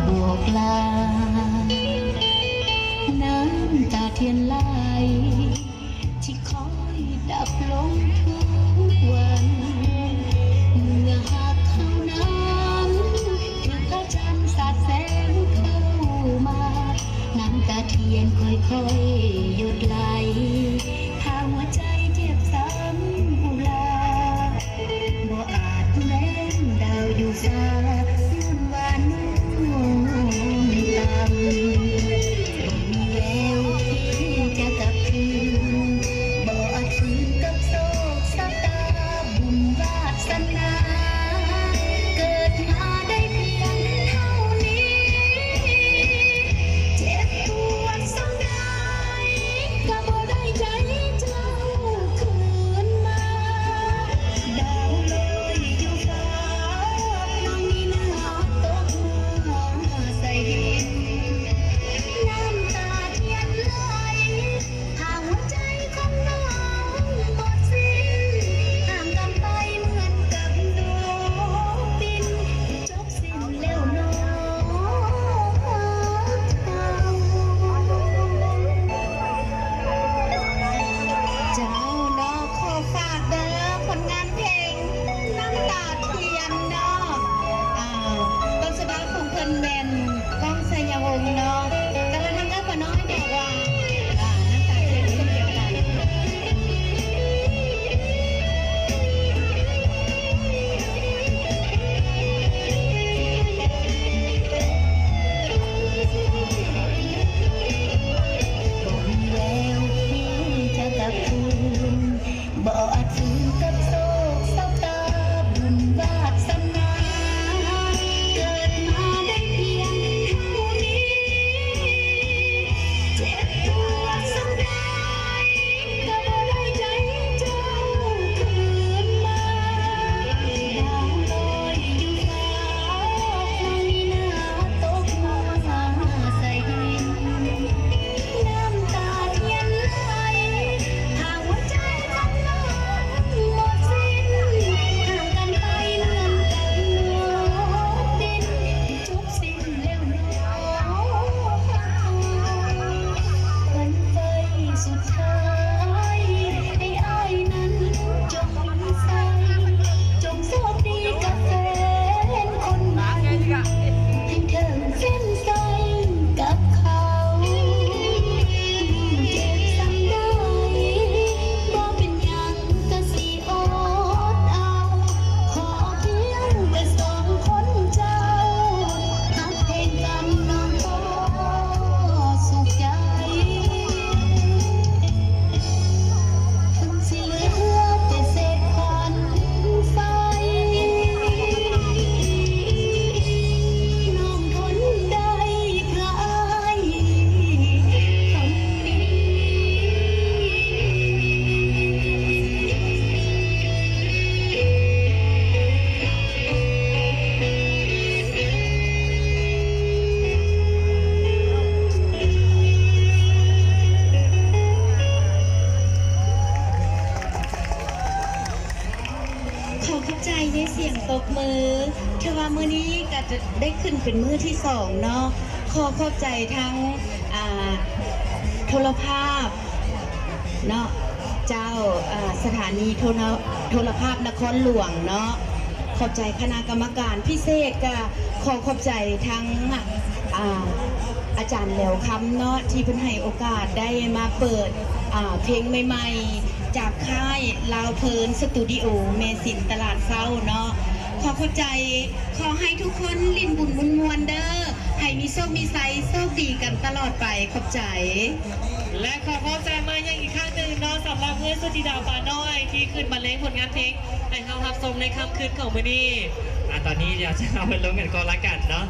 บวกลาน้ำตาเทียนไหลที่คอยดับลงทุกวันเมื่อหากเขานั้นถูกพระจันทร์สาดแสงเข้ามาน้ำตาเทียนค่อยๆหยดไหลพาหัวใจเจ็บซ้ำอุลาบ่อาจแม้นดาวอยู่ฟ้าลุ่นวานนุ่มต่ำมีแววที่จะกลับคืนบ่อาจฝืนกับโศกชะตาบุญวาสนาเกิดมาได้เพียงเท่านี้เจ็บปวดสักใดก็บ่ได้ใจเจ้าคืนมาดาวลอยอยู่ฟ้าน้องมีหน้าตกมาใส่ดินน้ำตาเทียนไหลหากหัวใจของน้องหมดสิ้นห่างกันไปเหมือนกับดวงบินจบสิ้นแล้วน้องเจ้าน้องขอฝากเด้อผลงานเพลงน้ำตาเทียนเนาะต้นฉบับของเพิ่นแม่นก้องชัยวงศ์เนาะแต่ละทางก็บ่น้อยบอกว่าน้ำตาเทียนเช่นเดียวกันบ่มีแววที่จะกลับคืนบ่อาจฝืนกับโศกเศร้าตาบุญวาสนาเกิดมาได้เพียงเท่านี้เจ็บปวดสักใดก็บ่ได้ใจเจ้าคืนมาดาวลอยอยู่ฟ้าน้องมีหน้าตกมาใส่ดินน้ำตาเทียนไหลหากหัวใจของน้องหมดสิ้นห่างกันไปเหมือนกับดวงดินจบสิ้นแล้วน้องวันไฟสุดท้ายให้อ้ายนั้นจงมีใจจงโชคดีกับแฟนคนใหม่ให้เธอเส้นใจกับเขาเจ็บซ้ำได้บ่เป็นหยังก็สิอดเอาขอเพียงแต่สองคนเจ้าหักเพลงกันน้องก็สุขใจถึงสิเหลือแต่เศษควันไฟน้องทนได้คลายคนนี้ ขอเข้าใจในเสียงตบมือเทว่ามือนี้ก็จะได้ขึ้นเป็นมือที่สองเนาะขอเข้าใจทั้งโทรภาพเนาะเจ้าสถานีโทรภาพนครหลวงเนาะขอบใจคณะกรรมการพิเศษก็ขอขอบใจทั้งอาจารย์แหลวคำเนาะที่เพิ่นให้โอกาสได้มาเปิดเพลงใหม่ๆจากค่ายลาวเพลินสตูดิโอเมสินตลาดเศร้าเนาะขอเข้าใจขอให้ทุกคนลิ้นบุญมวลเด้อให้มีโชคมีไซโชคดีกันตลอดไปขอบใจ และขอขอบใจมาอย่างอีกครั้งหนึ่งเนาะสำหรับเพื่อนสุธิดาวปาน้อยที่ขึ้นมาเล่นผลงานเพลงให้เรารับชมในค่ำคืนของมื้อนี้ตอนนี้เดี๋ยวจะเอาไปลงกันก่อนละกันเนาะ